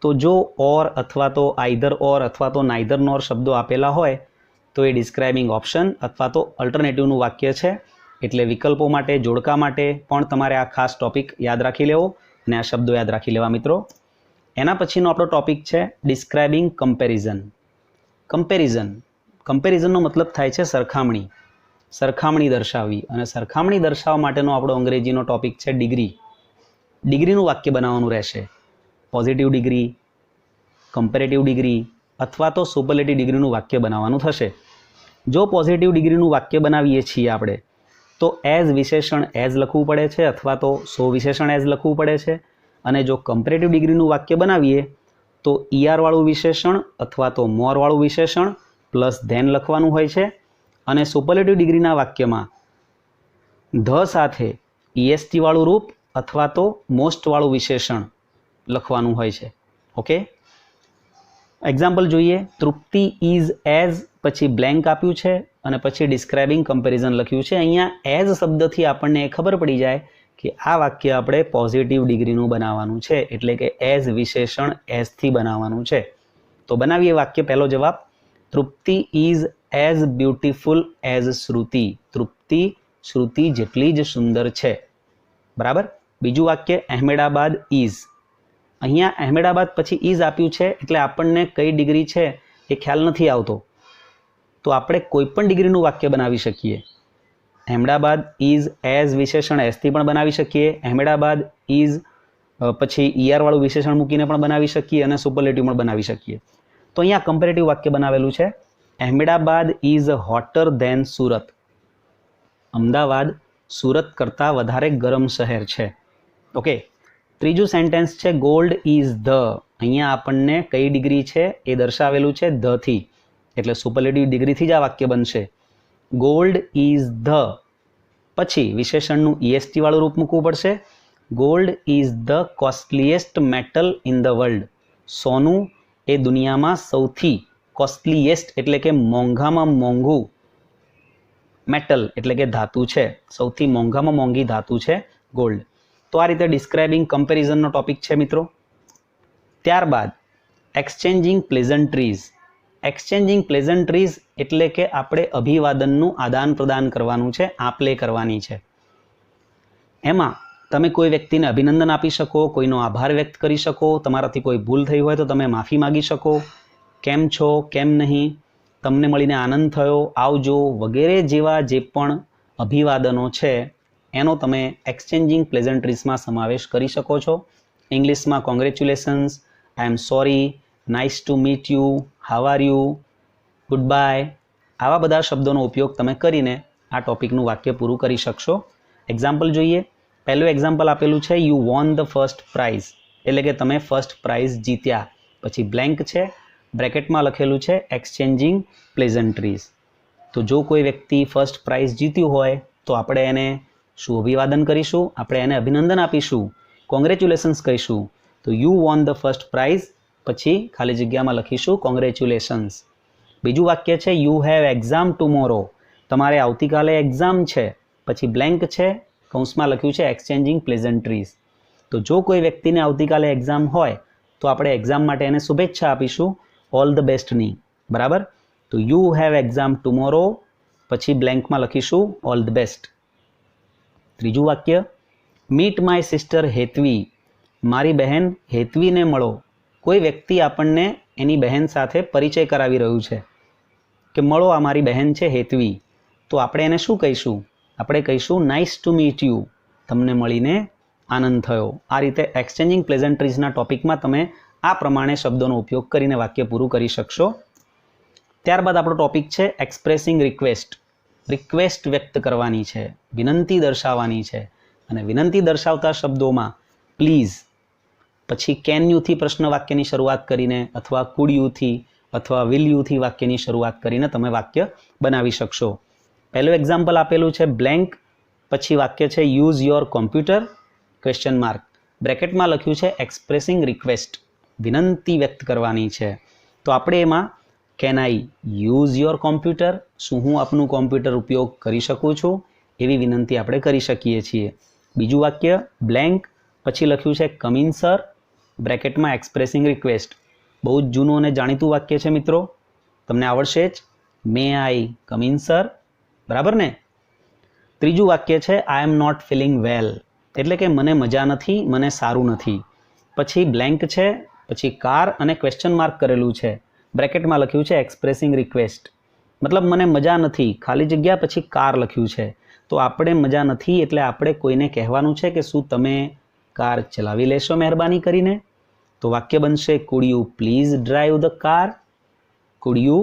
તો જો ઓર, અથવા તો આઈધર ઓર, અથવા તો નાઈધર નોર શબ્દો આપેલા હોય તો એ ડિસ્ક્રાઇબિંગ ઓપ્શન અથવા તો અલ્ટરનેટિવનું વાક્ય છે. એટલે વિકલ્પો માટે, જોડકા માટે પણ તમારે આ ખાસ ટોપિક યાદ રાખી લેવો, અને આ શબ્દો યાદ રાખી લેવા મિત્રો. એના પછીનો આપણો ટોપિક છે ડિસ્ક્રાઇબિંગ કમ્પેરિઝન. કમ્પેરિઝનનો મતલબ થાય છે સરખામણી, સરખામણી દર્શાવવી. અને સરખામણી દર્શાવવા માટેનો આપણો અંગ્રેજીનો ટોપિક છે ડિગ્રી. ડિગ્રીનું વાક્ય બનાવવાનું રહેશે. પોઝિટિવ ડિગ્રી, કમ્પેરેટિવ ડિગ્રી, અથવા તો સુપરલેટિવ ડિગ્રીનું વાક્ય બનાવવાનું થશે. જો પોઝિટિવ ડિગ્રીનું વાક્ય બનાવીએ છીએ આપણે તો એઝ વિશેષણ એઝ લખવું પડે છે, અથવા તો સો વિશેષણ એઝ લખવું પડે છે. અને જો કમ્પેરેટિવ ડિગ્રીનું વાક્ય બનાવીએ તો વાળું વિશેષણ અથવા તો મોરવાળું વિશેષણ પ્લસ ધેન લખવાનું હોય છે. અને સુપરલેટિવ ડિગ્રીના વાક્યમાં ધ સાથે EST વાળું રૂપ અથવા તો મોસ્ટ વાળું વિશેષણ લખવાનું હોય છે. ઓકે. એક્ઝામ્પલ જોઈએ. તૃપ્તિ ઇઝ એઝ, પછી બ્લેન્ક આપ્યું છે, અને પછી ડિસ્ક્રાઇબિંગ કમ્પેરિઝન લખ્યું છે. અહીંયા એઝ શબ્દથી આપણને ખબર પડી જાય કે આ વાક્ય આપણે પોઝિટિવ ડિગ્રીનું બનાવવાનું છે, એટલે કે એઝ વિશેષણ એઝથી બનાવવાનું છે. તો બનાવીએ વાક્ય. પહેલો જવાબ, તૃપ્તિ ઇઝ એઝ બ્યુટીફુલ એઝ શ્રુતિ. તૃપ્તિ શ્રુતિ જેટલી જ સુંદર છે. બરાબર. બીજું વાક્ય, અહેમદાબાદ ઇઝ. અહીંયા અહેમદાબાદ પછી ઇઝ આપ્યું છે, એટલે આપણને કઈ ડિગ્રી છે એ ખ્યાલ નથી આવતો. તો આપણે કોઈ પણ ડિગ્રીનું વાક્ય બનાવી શકીએ. અહેમદાબાદ ઇઝ એઝ વિશેષણ એઝથી પણ બનાવી શકીએ. અહેમદાબાદ ઇઝ પછી વાળું વિશેષણ મૂકીને પણ બનાવી શકીએ, અને સુપરલેટિવ પણ બનાવી શકીએ. તો અહીંયા કમ્પેરેટિવ વાક્ય બનાવેલું છે. Ahmedabad is hotter than Surat. Amdavad Surat કરતાં વધારે ગરમ શહેર છે. ઓકે, ત્રીજું સેન્ટેન્સ છે ગોલ્ડ ઇઝ ધ. અહીંયા આપણને કઈ ડિગ્રી છે એ દર્શાવેલું છે ધ થી, એટલે સુપરલેટિવ ડિગ્રીથી જ આ વાક્ય બનશે. ગોલ્ડ ઇઝ ધ, પછી વિશેષણનું EST વાળું રૂપ મૂકવું પડશે. Gold is the costliest metal in the world. સોનું એ દુનિયામાં સૌથી કોસ્ટલીએસ્ટ એટલે કે મોંઘામાં મોંઘું મેટલ એટલે કે ધાતુ છે, સૌથી મોંઘામાં મોંઘી ધાતુ છે ગોલ્ડ. તો આ રીતે ડિસ્ક્રાઇબિંગ કમ્પેરિઝનનો ટોપિક છે મિત્રો. ત્યારબાદ એક્સચેન્જિંગ પ્લેઝન્ટ્રીઝ. એક્સચેન્જિંગ પ્લેઝન્ટ્રીઝ એટલે કે આપણે અભિવાદનનું આદાન પ્રદાન કરવાનું છે, આપ-લે કરવાની છે. એમાં તમે કોઈ વ્યક્તિને અભિનંદન આપી શકો, કોઈનો આભાર વ્યક્ત કરી શકો, તમારાથી કોઈ ભૂલ થઈ હોય તો તમે માફી માગી શકો, કેમ છો, કેમ નહીં, તમને મળીને આનંદ થયો, આવજો વગેરે જેવા જે પણ અભિવાદનો છે એનો તમે એક્સચેન્જિંગ પ્લેઝન્ટ્રીઝમાં સમાવેશ કરી શકો છો. ઇંગ્લિશમાં congratulations, I am sorry, nice to meet you, how are you, good bye, આવા બધા શબ્દોનો ઉપયોગ તમે કરીને આ ટોપિકનું વાક્ય પૂરું કરી શકશો. એક્ઝામ્પલ જોઈએ. પહેલું એક્ઝામ્પલ આપેલું છે you won the first price, એટલે કે તમે ફર્સ્ટ પ્રાઇઝ જીત્યા. પછી બ્લેન્ક છે, બ્રેકેટમાં લખેલું છે એક્સચેન્જિંગ પ્લેઝન્ટ્રીઝ. તો જો કોઈ વ્યક્તિ ફર્સ્ટ પ્રાઇઝ જીત્યું હોય તો આપણે એને શું અભિવાદન કરીશું? આપણે એને અભિનંદન આપીશું, કોંગ્રેચ્યુલેશન્સ કહીશું. તો you won the first price, પછી ખાલી જગ્યામાં લખીશું કોંગ્રેચ્યુલેશન્સ. બીજું વાક્ય છે યુ હેવ એક્ઝામ ટુમોરો, તમારે આવતીકાલે એક્ઝામ છે. પછી બ્લેન્ક છે, કૌંસમાં લખ્યું છે એક્સચેન્જિંગ પ્લેઝન્ટ્રીઝ. તો જો કોઈ વ્યક્તિને આવતીકાલે એક્ઝામ હોય તો આપણે એક્ઝામ માટે એને શુભેચ્છા આપીશું ઓલ ધ બેસ્ટની, બરાબર. તો યુ હેવ એક્ઝામ ટુમોરો, પછી બ્લેન્કમાં લખીશું ઓલ ધ બેસ્ટ. ત્રીજું વાક્ય મીટ માય સિસ્ટર હેતવી, મારી બહેન હેતવીને મળો. કોઈ વ્યક્તિ આપણને એની બહેન સાથે પરિચય કરાવી રહ્યું છે કે મળો, આ મારી બહેન છે હેતવી. તો આપણે એને શું કહીશું? આપણે કહીશું નાઇસ ટુ મીટ યુ, તમને મળીને આનંદ થયો. આ રીતે એક્સચેન્જિંગ પ્લેઝન્ટ્રીઝના ટોપિકમાં તમે આ પ્રમાણે શબ્દોનો ઉપયોગ કરીને વાક્ય પૂરું કરી શકશો. ત્યારબાદ આપણો ટોપિક છે એક્સપ્રેસિંગ રિક્વેસ્ટ. રિક્વેસ્ટ વ્યક્ત કરવાની છે, વિનંતી દર્શાવવાની છે. અને વિનંતી દર્શાવતા શબ્દોમાં પ્લીઝ, પછી કેન યુથી પ્રશ્ન વાક્યની શરૂઆત કરીને, અથવા કુડ યુથી અથવા વિલ યુથી વાક્યની શરૂઆત કરીને તમે વાક્ય બનાવી શકશો. પહેલું એક્ઝામ્પલ આપેલું છે બ્લેન્ક, પછી વાક્ય છે use your computer question mark, બ્રેકેટમાં લખ્યું છે એક્સપ્રેસિંગ રિક્વેસ્ટ, વિનંતી વ્યક્ત કરવાની છે. તો આપણે એમાં can I use your computer, શું હું આપનું કોમ્પ્યુટર ઉપયોગ કરી શકું છું, એવી વિનંતી આપણે કરી શકીએ છીએ. બીજું વાક્ય બ્લેન્ક, પછી લખ્યું છે કમ ઇન સર, બ્રેકેટમાં એક્સપ્રેસિંગ રિક્વેસ્ટ. બહુ જ જૂનું અને જાણીતું વાક્ય છે મિત્રો, તમને આવડશે જ. મે આઈ કમ ઇન સર, બરાબર ને. ત્રીજું વાક્ય છે આઈ એમ નોટ ફિલિંગ વેલ, એટલે કે મને મજા નથી, મને સારું નથી. પછી બ્લેન્ક છે, પછી કાર અને ક્વેશ્ચન માર્ક કરેલું છે, બ્રેકેટમાં લખ્યું છે એક્સપ્રેસિંગ રિક્વેસ્ટ, મતલબ મને મજા નથી, ખાલી જગ્યા પછી કાર લખ્યું છે. તો આપણે મજા નથી એટલે આપણે કોઈને કહેવાનું છે કે શું તમે કાર ચલાવી લેશો મહેરબાની કરીને. તો વાક્ય બનશે food you please drive the car, food you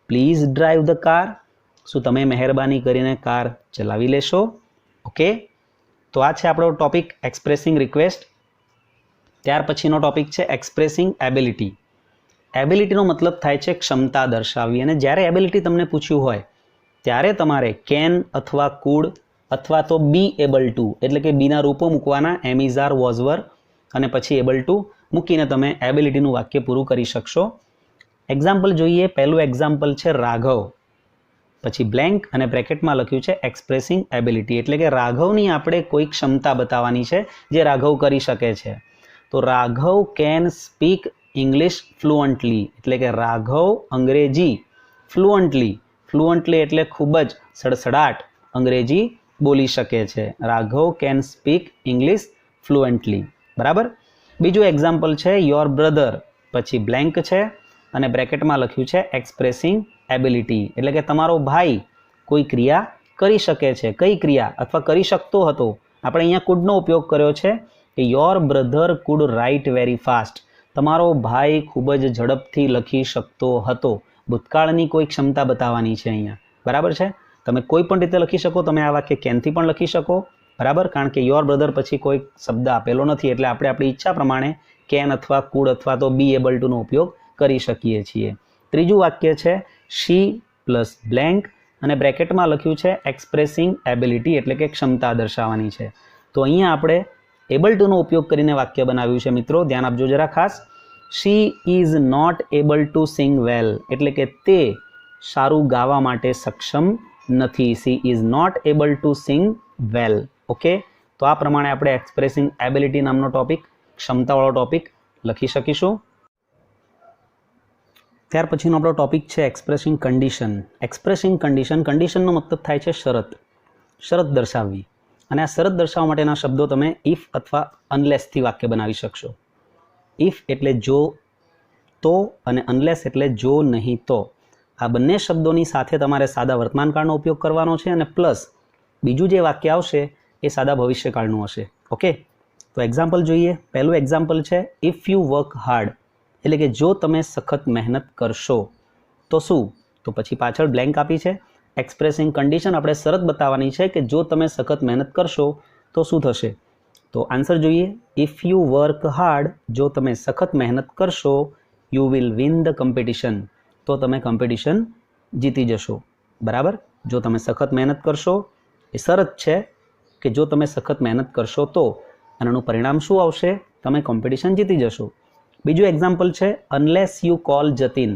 please drive the car, શું તમે મહેરબાની કરીને કાર ચલાવી લેશો. ઓકે, તો આ છે આપણો ટોપિક એક્સપ્રેસિંગ રિક્વેસ્ટ. ત્યાર પછીનો ટોપિક છે એક્સપ્રેસિંગ એબિલિટી. એબિલિટીનો મતલબ થાય છે ક્ષમતા દર્શાવવી. અને જ્યારે એબિલિટી તમને પૂછ્યું હોય ત્યારે તમારે કેન અથવા કુડ અથવા તો બી એબલ ટુ, એટલે કે બીના રૂપો મૂકવાના, એમ ઇઝ આર વોઝ વર અને પછી એબલ ટુ મૂકીને તમે એબિલિટીનું વાક્ય પૂરું કરી શકશો. એક્ઝામ્પલ જોઈએ. પહેલું એક્ઝામ્પલ છે રાઘવ, પછી બ્લેન્ક અને બ્રેકેટમાં લખ્યું છે એક્સપ્રેસિંગ એબિલિટી, એટલે કે રાઘવની આપણે કોઈ ક્ષમતા બતાવવાની છે જે રાઘવ કરી શકે છે. તો Raghav can speak English fluently, એટલે કે રાઘવ અંગ્રેજી ફ્લુઅન્ટલી એટલે ખૂબ જ સડસડાટ અંગ્રેજી બોલી શકે છે. Raghav can speak English fluently, બરાબર. બીજું એક્ઝામ્પલ છે યોર બ્રધર, પછી બ્લેન્ક છે અને બ્રેકેટમાં લખ્યું છે એક્સપ્રેસિંગ એબિલિટી, એટલે કે તમારો ભાઈ કોઈ ક્રિયા કરી શકે છે. કઈ ક્રિયા? અથવા કરી શકતો હતો. આપણે અહીંયા કુડનો ઉપયોગ કર્યો છે કે your brother could write very fast, તમારો ભાઈ ખૂબ જ ઝડપથી લખી શકતો હતો. ભૂતકાળની કોઈ ક્ષમતા બતાવવાની છે અહીંયા, બરાબર છે. તમે કોઈ પણ રીતે લખી શકો. તમે આ વાક્ય કેનથી પણ લખી શકો, બરાબર, કારણ કે યોર બ્રધર પછી કોઈ શબ્દ આપેલો નથી, એટલે આપણે આપણી ઈચ્છા પ્રમાણે કેન અથવા કુડ અથવા તો બી એબલ ટુનો ઉપયોગ કરી શકીએ છીએ. ત્રીજું વાક્ય છે શી પ્લસ બ્લેન્ક અને બ્રેકેટમાં લખ્યું છે એક્સપ્રેસિંગ એબિલિટી, એટલે કે ક્ષમતા દર્શાવવાની છે. તો અહીંયા આપણે એબલ ટુનો ઉપયોગ કરીને વાક્ય બનાવ્યું છે. મિત્રો ધ્યાન આપજો જરા ખાસ. She is not able to sing well, એટલે કે તે સારું ગાવા માટે સક્ષમ નથી. She is not able to sing well. Okay, તો આ પ્રમાણે આપણે એક્સપ્રેસિંગ એબિલિટી નામનો ટોપિક, ક્ષમતાવાળો ટોપિક લખી શકીશું. ત્યાર પછીનો આપણો ટોપિક છે એક્સપ્રેસિંગ કન્ડિશન. એક્સપ્રેસિંગ કન્ડિશન, કન્ડિશનનો મતલબ થાય છે શરત, શરત દર્શાવવી. અને આ શરત દર્શાવવા માટેના શબ્દો તમે ઇફ અથવા અનલેસથી વાક્ય બનાવી શકશો. ઇફ એટલે જો, તો, અને અનલેસ એટલે જો નહીં તો. આ બંને શબ્દોની સાથે તમારે સાદા વર્તમાનકાળનો ઉપયોગ કરવાનો છે અને પ્લસ બીજું જે વાક્ય આવશે એ સાદા ભવિષ્યકાળનું હશે. ઓકે, તો એક્ઝામ્પલ જોઈએ. પહેલું એક્ઝામ્પલ છે ઇફ યુ વર્ક હાર્ડ, એટલે કે જો તમે સખત મહેનત કરશો તો શું? તો પછી પાછળ બ્લેન્ક આપી છે. એક્સપ્રેસિંગ કન્ડિશન આપણે શરત બતાવવાની છે કે જો તમે સખત મહેનત કરશો તો શું થશે. તો આન્સર જોઈએ. ઇફ યુ વર્ક હાર્ડ, જો તમે સખત મહેનત કરશો, you will win the competition, તો તમે કોમ્પિટિશન જીતી જશો. બરાબર, જો તમે સખત મહેનત કરશો એ શરત છે કે જો તમે સખત મહેનત કરશો તો, અને એનું પરિણામ શું આવશે? તમે કોમ્પિટિશન જીતી જશો. બીજું એક્ઝામ્પલ છે અનલેસ યુ કોલ જતીન,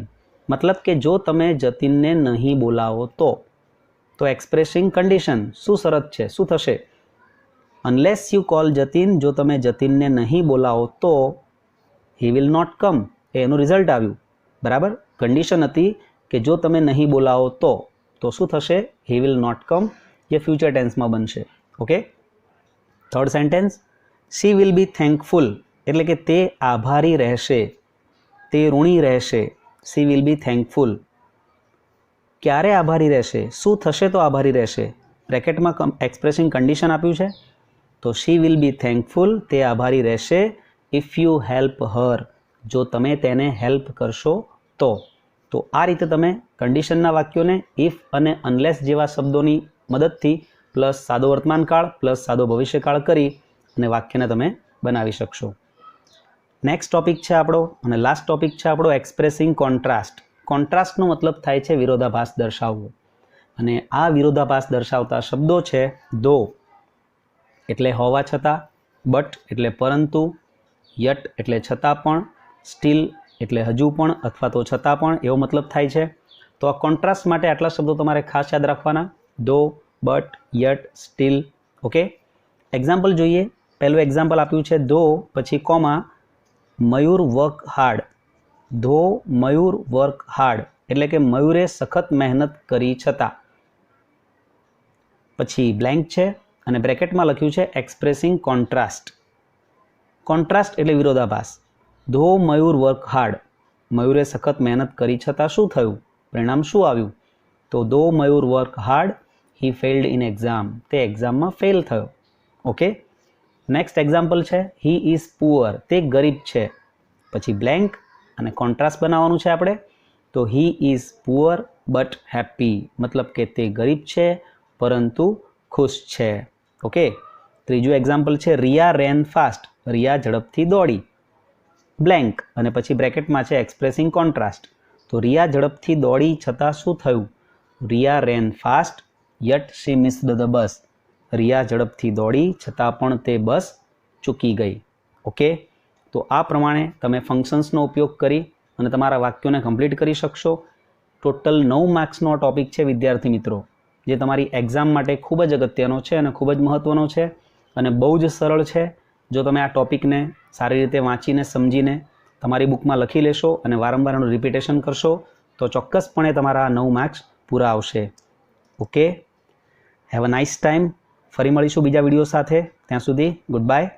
મતલબ કે જો તમે જતીનને નહીં બોલાવો તો. તો એક્સપ્રેસિંગ કન્ડિશન, શું શરત છે, શું થશે? અનલેસ યુ કોલ જતીન, જો તમે જતીનને નહીં બોલાવો તો હી વિલ નોટ કમ, એનું રિઝલ્ટ આવ્યું. બરાબર, કન્ડિશન હતી કે જો તમે નહીં બોલાવો તો શું થશે? હી વિલ નોટ કમ, જે ફ્યુચર ટેન્સમાં બનશે. Okay, third sentence she will be thankful, એટલે કે તે આભારી રહેશે, તે ઋણી રહેશે. શી વિલ બી થેન્કફુલ, ક્યારે આભારી રહેશે, શું થશે તો આભારી રહેશે? બ્રેકેટમાં એક્સપ્રેસિંગ કન્ડિશન આપ્યું છે. તો શી વિલ બી થેન્કફુલ, તે આભારી રહેશે. ઇફ યુ હેલ્પ હર, જો તમે તેને હેલ્પ કરશો તો. તો આ રીતે તમે કન્ડિશનના વાક્યોને ઇફ અને અનલેસ જેવા શબ્દોની મદદથી પ્લસ સાદો વર્તમાનકાળ પ્લસ સાદો ભવિષ્યકાળ કરી અને વાક્યને તમે બનાવી શકશો. નેક્સ્ટ ટોપિક છે આપણો અને લાસ્ટ ટોપિક છે આપણો એક્સપ્રેસિંગ કોન્ટ્રાસ્ટ. કોન્ટ્રાસ્ટનો મતલબ થાય છે વિરોધાભાસ દર્શાવવો. અને આ વિરોધાભાસ દર્શાવતા શબ્દો છે દો એટલે હોવા છતાં, બટ એટલે પરંતુ, યટ એટલે છતાં પણ, સ્ટીલ એટલે હજુ પણ અથવા તો છતાં પણ એવો મતલબ થાય છે. તો આ કોન્ટ્રાસ્ટ માટે આટલા શબ્દો તમારે ખાસ યાદ રાખવાના: દો, but, yet, steel. Okay, example જોઈએ. પહેલું એક્ઝામ્પલ આપ્યું છે દો પછી કોમા મયુર વર્ક હાર્ડ. ધો મયુર વર્ક હાર્ડ એટલે કે મયુરે સખત મહેનત કરી છતાં. પછી બ્લેન્ક છે અને બ્રેકેટમાં લખ્યું છે એક્સપ્રેસિંગ કોન્ટ્રાસ્ટ. કોન્ટ્રાસ્ટ એટલે વિરોધાભાસ. ધો મયુર વર્ક હાર્ડ, મયુરે સખત મહેનત કરી છતાં શું થયું, પરિણામ શું આવ્યું? તો though Mayur work hard he failed in exam, તે એક્ઝામમાં ફેલ થયો. ઓકે, નેક્સ્ટ એક્ઝામ્પલ છે હી ઇઝ પુઅર, તે ગરીબ છે. પછી બ્લેન્ક અને કોન્ટ્રાસ્ટ બનાવવાનું છે આપણે. તો he is poor but happy, મતલબ કે તે ગરીબ છે પરંતુ ખુશ છે. ઓકે, ત્રીજું એક્ઝામ્પલ છે રિયા રેન ફાસ્ટ, રિયા ઝડપથી દોડી. બ્લેન્ક અને પછી બ્રેકેટમાં છે એક્સપ્રેસિંગ કોન્ટ્રાસ્ટ. તો રિયા ઝડપથી દોડી છતાં શું થયું? Riya ran fast yet she missed the bus, Riya ઝડપથી દોડી છતાં પણ તે બસ ચૂકી ગઈ. ઓકે, તો આ પ્રમાણે તમે ફંક્શન્સનો ઉપયોગ કરી અને તમારા વાક્યોને કમ્પ્લીટ કરી શકશો. ટોટલ 9 માર્ક્સનો ટોપિક છે વિદ્યાર્થી મિત્રો, જે તમારી એક્ઝામ માટે ખૂબ જ અગત્યનો છે અને ખૂબ જ મહત્ત્વનો છે અને બહુ જ સરળ છે. જો તમે આ ટોપિકને સારી રીતે વાંચીને સમજીને તમારી બુકમાં લખી લેશો અને વારંવાર એનું રિપીટેશન કરશો તો ચોક્કસપણે તમારા 9 માર્ક્સ પૂરા આવશે. Okay, have a nice time. ફરી મળીશું બીજા વિડીયો સાથે. ત્યાં સુધી ગુડ બાય.